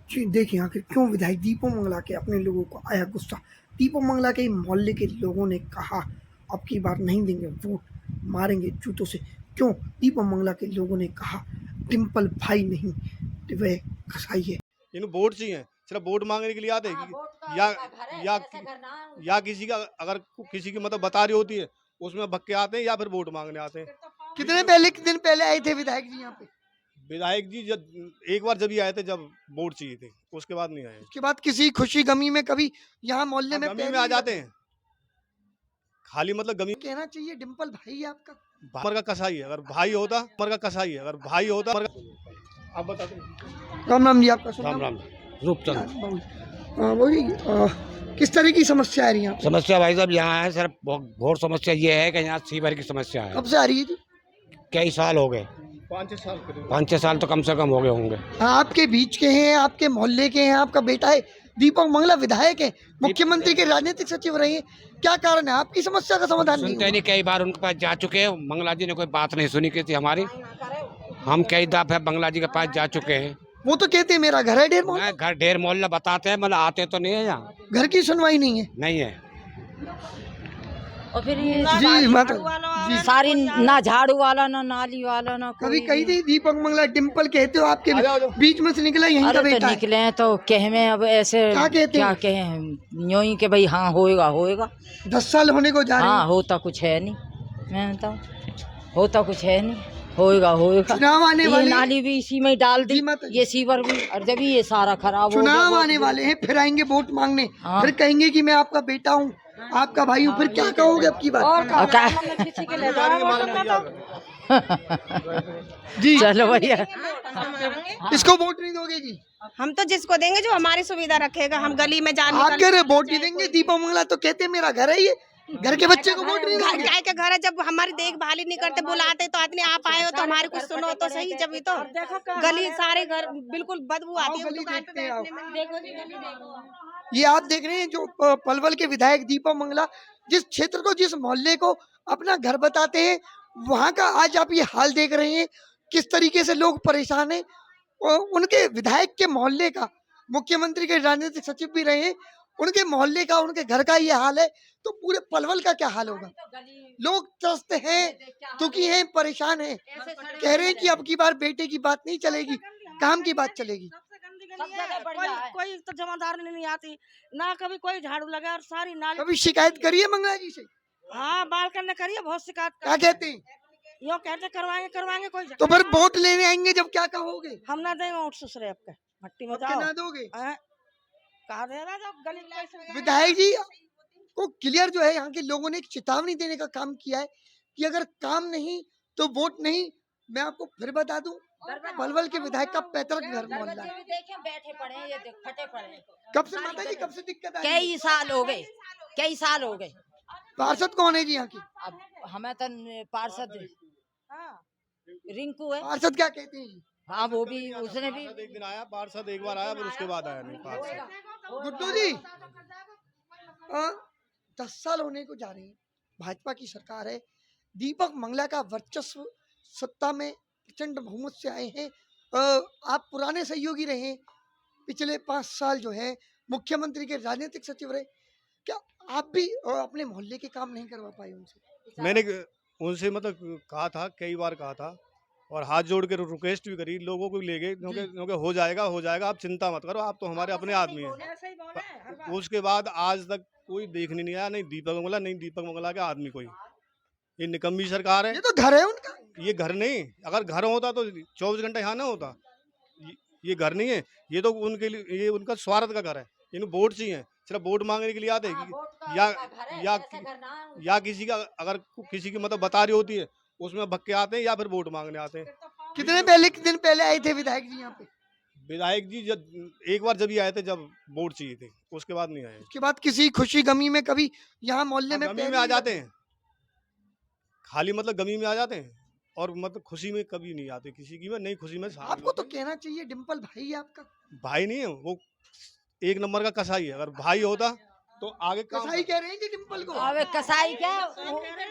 जी, देखिए आखिर क्यों विधायक दीपक मंगला के अपने लोगों को आया गुस्सा। दीपक मंगला के मोहल्ले के लोगों ने कहा अब की बार नहीं देंगे वोट, मारेंगे जूतों से। क्यों? दीपक मंगला के लोगों ने कहा डिम्पल भाई नहीं, वह कसाई है। इन्हें वोट चाहिए, सिर्फ वोट मांगने के लिए आते हैं या या या किसी का अगर किसी की मतलब बता रही होती है उसमें भग के आते हैं या फिर वोट मांगने आते हैं। कितने दिन पहले आए थे विधायक जी यहाँ पे? विधायक जी जब एक बार जब ही आए थे जब वोट चाहिए थे, उसके बाद नहीं आए। उसके बाद किसी खुशी गमी में कभी यहाँ मोहल्ले में गमी में आ जाते हैं, खाली मतलब गमी। कहना चाहिए डिम्पल भाई है आपका। मर का कसाई है, अगर भाई होता मर का कसाई है, अगर भाई होता आप बताते हैं। राम राम जी, आपका राम राम रूपचंद। वही किस तरह की समस्या आ रही है? समस्या भाई साहब यहाँ है सर, घोर समस्या ये है कि यहाँ सीवर की समस्या है। कब से आ रही है जी? कई साल हो गए, 5-6 साल तो कम से कम हो गए होंगे। आपके बीच के हैं, आपके मोहल्ले के हैं, आपका बेटा है दीपक मंगला विधायक है, मुख्यमंत्री के राजनीतिक सचिव रहे हैं, क्या कारण है आपकी समस्या का समाधान नहीं सुनते हुआ? नहीं, कई बार उनके पास जा चुके हैं, मंगला जी ने कोई बात नहीं सुनी किसी हमारी। हम कई दफे मंगला जी के पास जा चुके हैं। वो तो कहते हैं मेरा घर है ढेर मोहल्ला। घर ढेर मोहल्ला बताते हैं, मतलब आते तो नहीं है यहाँ, घर की सुनवाई नहीं है। नहीं है। और फिर ये जी माता जी, सारी ना झाड़ू वाला ना नाली वाला ना कभी कोई कही थी दीपक मंगला डिम्पल कहते हो आपके बीच में से निकला यहीं का अरे बेटा तो है। निकले हैं तो कहे में अब ऐसे क्या कहते क्या हैं? कहें यूं ही कि भाई हाँ होएगा होएगा। 10 साल होने को जा रहे हाँ हैं, होता कुछ है नहीं, मैं बताऊँ होता कुछ है नहीं, होएगा होएगा। चुनाव आने ये वाले नाली भी इसी में ही डाल दी, जी माता जी। ये सीवर भी, और जब ये सारा खराब हो चुनाव गया आने वाले हैं, फिर आएंगे वोट मांगने, हाँ। फिर कहेंगे कि मैं आपका बेटा हूँ, आपका भाई हूँ, फिर क्या कहोगे अब की बात? और क्या जी चलो भैया इसको वोट नहीं दोगे जी? हम तो जिसको देंगे जो हमारी सुविधा रखेगा। हम गली में जाने आप कह रहे वोट नहीं देंगे, दीपक मंगला तो कहते हैं मेरा घर है ये, घर के बच्चे को वोट नहीं दोगे? गाय के घर है, जब हमारी देखभाल ही नहीं करते, बुलाते तो आदमी आप आए हो तो हमारी कुछ सुनो तो सही। जब भी तो गली सारे घर बिल्कुल बदबू आती है गली दुकान पे देखते हैं बैठने में। देखो जी गली देखो। ये आप देख रहे हैं जो पलवल के विधायक दीपक मंगला जिस क्षेत्र को, जिस मोहल्ले को अपना घर बताते हैं, वहां का आज आप ये हाल देख रहे हैं किस तरीके से लोग परेशान हैं। और उनके विधायक के मोहल्ले का, मुख्यमंत्री के राजनीतिक सचिव भी रहे हैं, उनके मोहल्ले का, उनके घर का ये हाल है, तो पूरे पलवल का क्या हाल होगा? लोग त्रस्त हैं, दुखी हैं, परेशान हैं, कह रहे हैं कि अब की बार बेटे की बात नहीं चलेगी, काम की बात चलेगी। कोई तो जमादार नहीं आती ना, कभी कोई झाड़ू लगा, और सारी नाली। कभी शिकायत करिए मंगला जी से? हाँ बाल करने करिए, बहुत शिकायत क्या कहते हैं? यो कहते करवाएंगे कोई तो फिर वोट लेने आएंगे जब क्या कहोगे? हम ना देंगे वोट ससुरे आपके मट्टी में अब के जाओ। ना दोगे? कहा दे रहा जब गली में कैसे- विधायक जी को क्लियर जो है यहाँ के लोगों ने एक चेतावनी देने का काम किया है कि अगर काम नहीं तो वोट नहीं। मैं आपको फिर बता दूं, पलवल के विधायक का पैतृक घर मोहल्ला है। बैठे पड़े हैं, ये देख फटे पड़े हैं। कब से माता जी, कब से दिक्कत आ रही है? कई साल हो गए, कई साल हो गए। पार्षद कौन है जी यहाँ की? अब हमें तो पार्षद रिंकू है। पार्षद क्या कहते हैं जी? हाँ वो भी, उसने भी एक दिन आया पार्षद, एक बार आया फिर उसके बाद आया नहीं पार्षद। गुड्डू जी 10 साल होने को जा रहे हैं, भाजपा की सरकार है, दीपक मंगला का वर्चस्व, सत्ता में प्रचंड बहुमत से आए हैं। आप पुराने सहयोगी रहे हैं, पिछले 5 साल जो है मुख्यमंत्री के राजनीतिक सचिव रहे, क्या आप भी अपने मोहल्ले के काम नहीं करवा पाए उनसे? मैंने उनसे मतलब कहा था, कई बार कहा था, और हाथ जोड़ के रिक्वेस्ट भी करी, लोगों को भी ले गए, क्योंकि हो जाएगा, आप चिंता मत करो, आप तो हमारे अपने आदमी हैं। उसके बाद आज तक कोई देखने नहीं आया, नहीं दीपक मंगला के आदमी कोई। ये निकम्मी सरकार है। ये तो घर है उनका। ये घर नहीं, अगर घर होता तो 24 घंटे यहाँ ना होता। ये घर नहीं है, ये तो उनके लिए, ये उनका स्वार्थ का घर है। इन्हें वोट चाहिए, सिर्फ वोट मांगने के लिए आते हैं या किसी का अगर किसी की मतलब बता रही होती है उसमें भग के आते हैं या फिर वोट मांगने आते हैं। कितने दिन पहले आए थे विधायक जी यहाँ पे? विधायक जी जब एक बार जब ही आए थे जब वोट चाहिए थे, उसके बाद नहीं आए। उसके बाद किसी खुशी गमी में कभी यहाँ मोहल्ले में गमी में आ जाते हैं, खाली मतलब गमी में आ जाते हैं, और मतलब खुशी में कभी नहीं आते किसी की में, नहीं खुशी में। आपको तो कहना चाहिए डिम्पल भाई है आपका। भाई नहीं है वो, एक नंबर का कसाई है। अगर भाई होता तो आगे काम कसाई कह रहे हैं जी डिम्पल को। अब कसाई क्या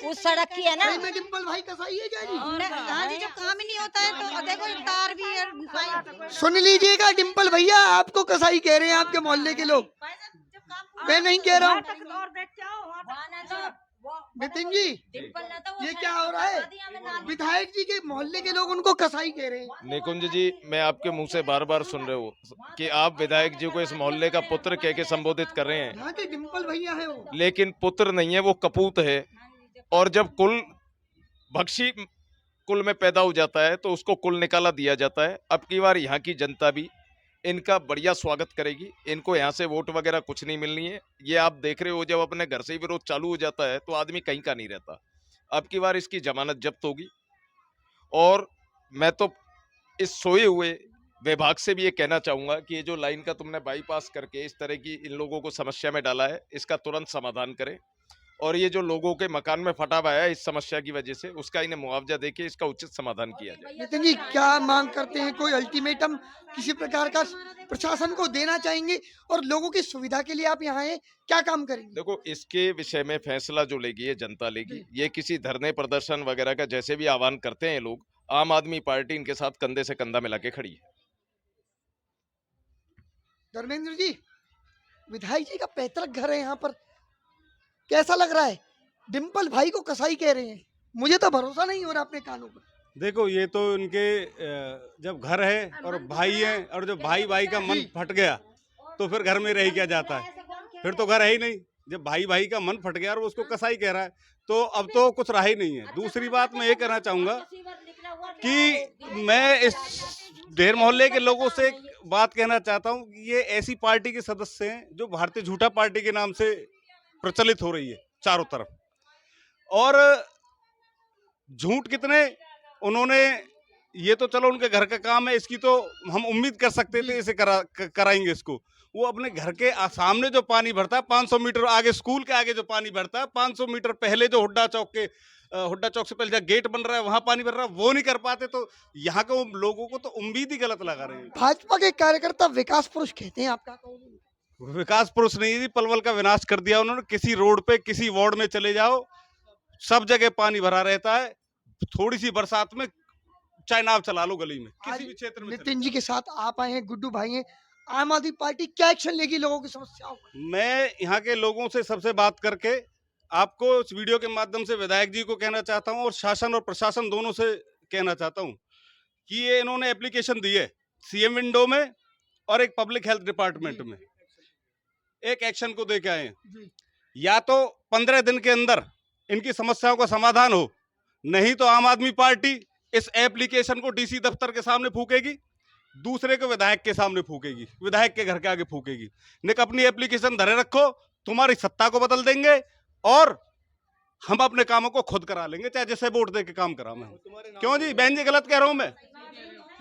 उस सड़क की है ना। सही में डिम्पल भाई कसाई है क्या जी? हाँ जी, जब काम ही नहीं होता है तो देखो ये तार भी है। सुन लीजिएगा डिम्पल भैया, आपको कसाई कह रहे हैं आपके मोहल्ले के लोग, मैं नहीं कह रहा हूँ। नितिन जी, ये क्या हो रहा है? विधायक जी के मोहल्ले के लोग उनको कसाई कह रहे हैं। निकुंज जी, मैं आपके मुंह से बार बार सुन रहे हो कि आप विधायक जी को इस मोहल्ले का पुत्र कह के संबोधित कर रहे हैं, यहाँ के डिम्पल भैया है वो। लेकिन पुत्र नहीं है, वो कपूत है। और जब कुल भक्षी कुल में पैदा हो जाता है तो उसको कुल निकाला दिया जाता है। अब की बार यहाँ की जनता भी इनका बढ़िया स्वागत करेगी। इनको यहाँ से वोट वगैरह कुछ नहीं मिलनी है। ये आप देख रहे हो, जब अपने घर से ही विरोध चालू हो जाता है तो आदमी कहीं का नहीं रहता। अब की बार इसकी जमानत जब्त होगी। और मैं तो इस सोए हुए विभाग से भी ये कहना चाहूंगा कि ये जो लाइन का तुमने बाईपास करके इस तरह की इन लोगों को समस्या में डाला है, इसका तुरंत समाधान करें। और ये जो लोगों के मकान में फटा हुआ है इस समस्या की वजह से, उसका इन्हें मुआवजा देके इसका उचित समाधान किया जाए। नितिन जी, क्या मांग करते हैं? कोई अल्टीमेटम किसी प्रकार का प्रशासन को देना चाहेंगे? और लोगों की सुविधा के लिए आप यहाँ हैं, क्या काम करेंगे? देखो, इसके विषय में फैसला जो लेगी ये जनता लेगी। ये किसी धरने प्रदर्शन वगैरह का जैसे भी आह्वान करते हैं लोग, आम आदमी पार्टी इनके साथ कंधे से कंधा मिला के खड़ी है। धर्मेंद्र जी, विधायक जी का पैतृक घर है यहाँ पर, कैसा लग रहा है? डिम्पल भाई को कसाई कह रहे हैं, मुझे तो भरोसा नहीं हो रहा अपने कानों पर। देखो, ये तो इनके जब घर है और भाई है, और जब भाई भाई का मन फट गया तो फिर घर में रह क्या जाता है? फिर तो घर है ही नहीं। जब भाई भाई का मन फट गया और उसको कसाई कह रहा है तो अब तो कुछ रहा ही नहीं है। दूसरी बात मैं ये कहना चाहूंगा कि मैं इस ढेर मोहल्ले के लोगों से एक बात कहना चाहता हूँ कि ये ऐसी पार्टी के सदस्य हैं जो भारतीय झूठा पार्टी के नाम से प्रचलित हो रही है चारों तरफ। और झूठ कितने उन्होंने, ये तो चलो उनके घर का काम है, इसकी तो हम उम्मीद कर सकते थे इसे कराएंगे इसको। वो अपने घर के सामने जो पानी भरता है 500 मीटर आगे, स्कूल के आगे जो पानी भरता है 500 मीटर पहले, जो हुड्डा चौक से पहले जहाँ गेट बन रहा है वहां पानी भर रहा है, वो नहीं कर पाते। तो यहाँ के लोगों को तो उम्मीद ही गलत लगा रहे हैं। भाजपा के कार्यकर्ता विकास पुरुष कहते हैं, आपका कहोगे? विकास पुरुष नहीं जी, पलवल का विनाश कर दिया उन्होंने। किसी रोड पे किसी वार्ड में चले जाओ, सब जगह पानी भरा रहता है। थोड़ी सी बरसात में चाहे नाव चला लो गली में, किसी भी क्षेत्र में। नितिन जी के साथ आप आए हैं, गुड्डू भाई हैं, आम आदमी पार्टी क्या एक्शन लेगी लोगों की समस्याओं पर? मैं यहाँ के लोगों से सबसे बात करके आपको इस वीडियो के माध्यम से विधायक जी को कहना चाहता हूँ और शासन और प्रशासन दोनों से कहना चाहता हूँ कि ये इन्होंने एप्लीकेशन दी है सीएम विंडो में और एक पब्लिक हेल्थ डिपार्टमेंट में, एक एक्शन को दे के आए हैं। या तो 15 दिन के अंदर इनकी समस्याओं का समाधान हो, नहीं तो आम आदमी पार्टी इस एप्लीकेशन को डीसी दफ्तर के सामने फूकेगी, दूसरे को विधायक के सामने फूकेगी, विधायक के घर के आगे फूकेगी। निक अपनी एप्लीकेशन धरे रखो, तुम्हारी सत्ता को बदल देंगे और हम अपने कामों को खुद करा लेंगे, चाहे जिसे वोट दे के काम करा। मैं क्यों जी बहन जी, गलत कह रहा हूं मैं?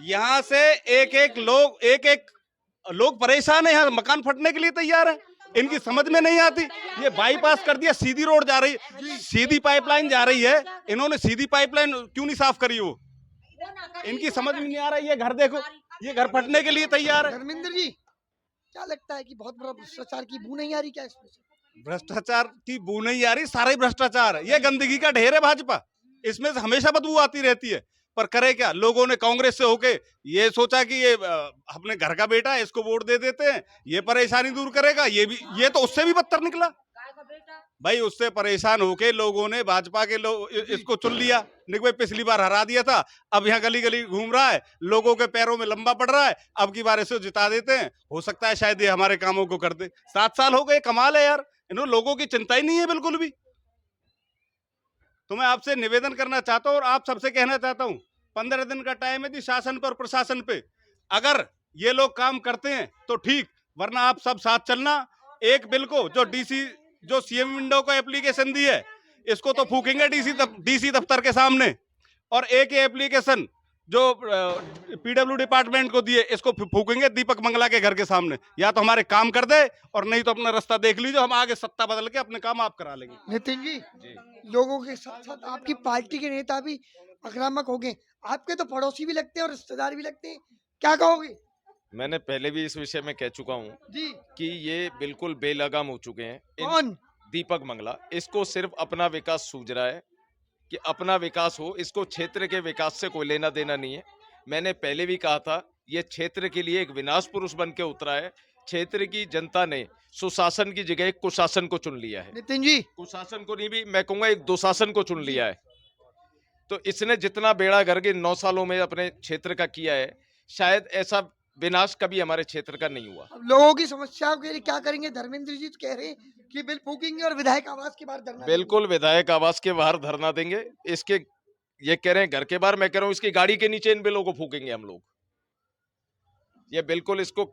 यहाँ से एक एक लोग परेशान है, यहाँ मकान फटने के लिए तैयार है। इनकी समझ में नहीं आती। ये बाईपास कर दिया, सीधी रोड जा रही है, सीधी पाइपलाइन जा रही है, इन्होंने सीधी पाइपलाइन क्यों नहीं साफ करी? वो इनकी समझ में नहीं आ रहा है। ये घर देखो, ये घर फटने के लिए तैयार है। धर्मेंद्र जी, क्या लगता है कि बहुत बड़ा भ्रष्टाचार की बू नहीं आ रही क्या इसमें से? भ्रष्टाचार की बू नहीं आ रही, सारा ही भ्रष्टाचार है। ये गंदगी का ढेर है भाजपा, इसमें से हमेशा बदबू आती रहती है। पर करे क्या, लोगों ने कांग्रेस से होके ये सोचा कि ये अपने घर का बेटा है, इसको वोट दे देते हैं, ये परेशानी दूर करेगा। ये तो उससे भी बदतर निकला भाई। उससे परेशान होके लोगों ने भाजपा के लोग इसको चुन लिया। भाई पिछली बार हरा दिया था, अब यहाँ गली गली घूम रहा है, लोगों के पैरों में लंबा पड़ रहा है। अब की बार इसे जिता देते हैं, हो सकता है शायद ये हमारे कामों को कर दे। 7 साल हो गए, कमाल है यार, इन्होंने लोगों की चिंता ही नहीं है बिल्कुल भी। तो मैं आपसे निवेदन करना चाहता हूँ और आप सबसे कहना चाहता हूँ, 15 दिन का टाइम है जी शासन पर, प्रशासन पे। अगर ये लोग काम करते हैं तो ठीक, वरना आप सब साथ चलना। एक बिल को जो सीएम विंडो को एप्लीकेशन दी है, इसको तो फूकेंगे डीसी दफ्तर के सामने। और एक एप्लीकेशन जो पीडब्ल्यू डिपार्टमेंट को दिए, इसको फूकेंगे दीपक मंगला के घर के सामने। या तो हमारे काम कर दे और नहीं तो अपना रास्ता देख लीजिए, हम आगे सत्ता बदल के अपने काम आप करा लेंगे। नितिन जी, लोगों के साथ साथ आपकी पार्टी के नेता भी आक्रामक हो गए, आपके तो पड़ोसी भी लगते हैं और रिश्तेदार भी लगते हैं, क्या कहोगे? मैंने पहले भी इस विषय में कह चुका हूँ जी। कि ये बिल्कुल बेलगाम हो चुके हैं। कौन? दीपक मंगला, इसको सिर्फ अपना विकास सूझ रहा है कि अपना विकास हो, इसको क्षेत्र के विकास से कोई लेना देना नहीं है। मैंने पहले भी कहा था, ये क्षेत्र के लिए एक विनाश पुरुष बन के उतरा है। क्षेत्र की जनता ने सुशासन की जगह एक कुशासन को चुन लिया है। नितिन जी, कुशासन को नहीं, भी मैं कहूंगा एक दुशासन को चुन लिया है। तो इसने जितना बेड़ा गर्क इन 9 सालों में अपने क्षेत्र का किया है, शायद ऐसा विनाश कभी हमारे क्षेत्र का नहीं हुआ। अब लोगों की समस्याओं के लिए क्या करेंगे? धर्मेंद्र जी तो कह रहे हैं कि बिल फूकेंगे और विधायक आवास के बाहर धरना बिल्कुल विधायक आवास के बाहर धरना देंगे। इसके ये कह रहे हैं घर के बाहर, मैं कह रहा हूँ इसकी गाड़ी के नीचे इन बिलों को फूकेंगे हम लोग। ये बिल्कुल इसको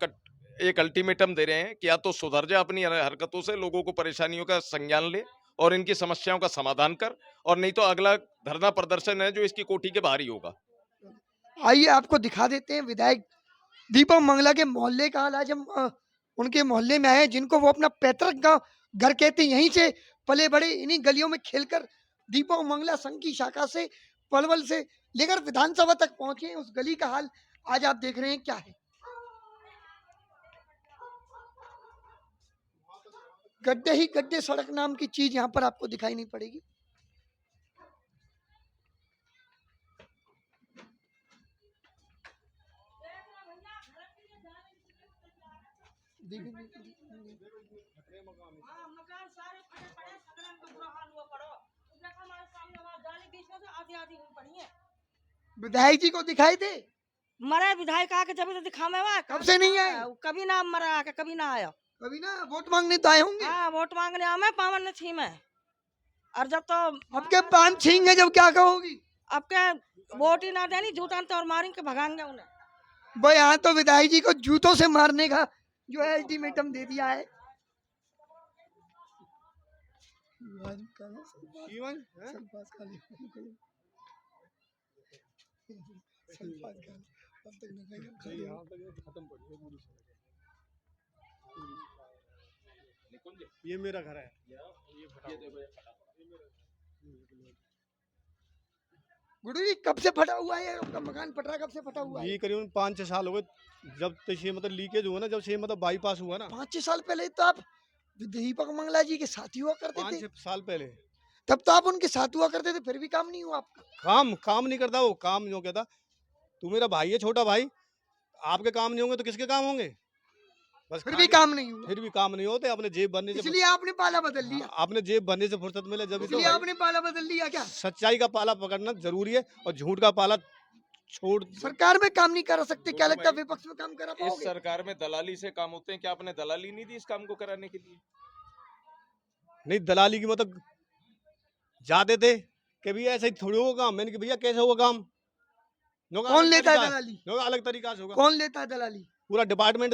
एक अल्टीमेटम दे रहे हैं कि या तो सुधर जा अपनी हरकतों से, लोगों को परेशानियों का संज्ञान ले और इनकी समस्याओं का समाधान कर, और नहीं तो अगला धरना प्रदर्शन है जो इसकी कोठी के बाहर ही होगा। आइए आपको दिखा देते हैं विधायक दीपक मंगला के मोहल्ले का हाल। आज हम उनके मोहल्ले में आए हैं, जिनको वो अपना पैतृक गांव घर कहते हैं। यहीं से पले बड़े, इन्हीं गलियों में खेलकर दीपक मंगला संघ की शाखा से पलवल से लेकर विधानसभा तक पहुंचे हैं। उस गली का हाल आज आप देख रहे हैं क्या है। गड्ढे ही गड्ढे, सड़क नाम की चीज यहाँ पर आपको दिखाई नहीं पड़ेगी। विधायक जी को दिखाई दे? मरे विधायक आके जब तो दिखावे वहाँ कब से नहीं आए? कभी ना मरा आके, कभी ना आया। कभी ना वोट मांगने तो आए होंगे। हाँ, वोट मांगने आवे, पावन ने छीमे। और जब तो अब के पान छींगे जब क्या कहोगी? अब के वोट ही ना देनी, जूता तो और मारेंगे, भगाएंगे उन्हें। भाई यहाँ तो विधायक जी को जूतों से मारने का जो है अल्टीमेटम दे दिया है। ये मेरा घर है। गुरु जी कब से फटा हुआ है आपका मकान? पटरा कब से फटा हुआ है? ये करीबन 5-6 साल हो गए जब से मतलब लीकेज हुआ ना, जब से मतलब बाईपास हुआ ना। 5-6 साल पहले तो आप दीपक मंगला जी के साथी हुआ करते थे। 5-6 साल पहले तब तो आप उनके साथ हुआ करते थे, फिर भी काम नहीं हुआ आपका। काम नहीं करता वो। काम जो कहता, तू मेरा भाई है, छोटा भाई, आपके काम नहीं होंगे तो किसके काम होंगे? बस फिर भी काम नहीं हुआ। फिर भी काम नहीं होते। अपने जेब भरने से, इसलिए आपने पाला बदल लिया। आपने जेब भरने से फुर्सत मिले जब इसलिए आपने पाला बदल लिया क्या? सच्चाई का पाला पकड़ना जरूरी है और झूठ का पाला छोड़। सरकार में काम नहीं कर सकते, क्या लगता है विपक्ष में काम करा इस पाओगे? सरकार में दलाली से काम होते हैं, क्या आपने दलाली नहीं दी इस काम को कराने के लिए? नहीं, दलाली की मतलब जाते थे कि भैया ऐसा ही थोड़ी होगा काम। मैंने कि भैया कैसे होगा काम? कौन लेता है दलाली? अलग तरीका से होगा। कौन लेता है दलाली? पूरा डिपार्टमेंट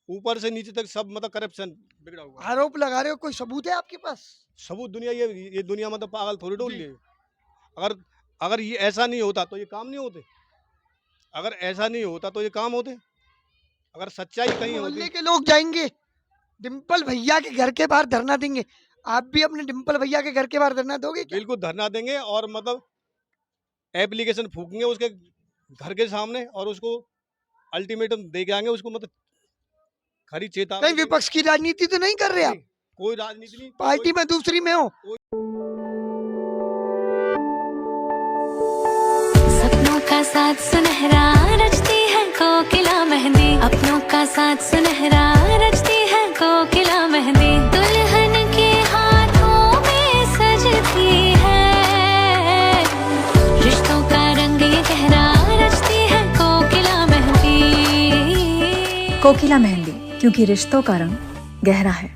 ऊपर से नीचे तक सब मतलब करप्शन बिगड़ा हुआ। आरोप लगा रहे हो, कोई सबूत है आपके पास? सबूत दुनिया, ये दुनिया मतलब पागल थोड़ी डोल लिए। अगर ये ऐसा नहीं होता तो ये काम नहीं होते। अगर ऐसा नहीं होता तो ये काम होते। अगर सच्चाई कहीं मोहल्ले होती। के लोग जाएंगे डिम्पल भैया के घर के बाहर धरना देंगे। आप भी अपने डिम्पल भैया के घर के बाहर धरना दोगे क्या? बिल्कुल धरना देंगे और मतलब एप्लीकेशन फूकेंगे उसके घर के सामने और उसको अल्टीमेटम दे के आएंगे उसको, मतलब खरी चेतावनी। कहीं विपक्ष की राजनीति तो नहीं कर रहे आप? कोई राजनीति नहीं, पार्टी में दूसरी में हो। सपनों का साथ सुनहरा रचती है कोकिला मेहंदी, अपनों का साथ सुनहरा रचती है कोकिला मेहंदी, दुल्हन के हाथों में सजती है, रिश्तों का रंग ये गहरा रचती है कोकिला मेहंदी। कोकिला मेहंदी, क्योंकि रिश्तों का रंग गहरा है।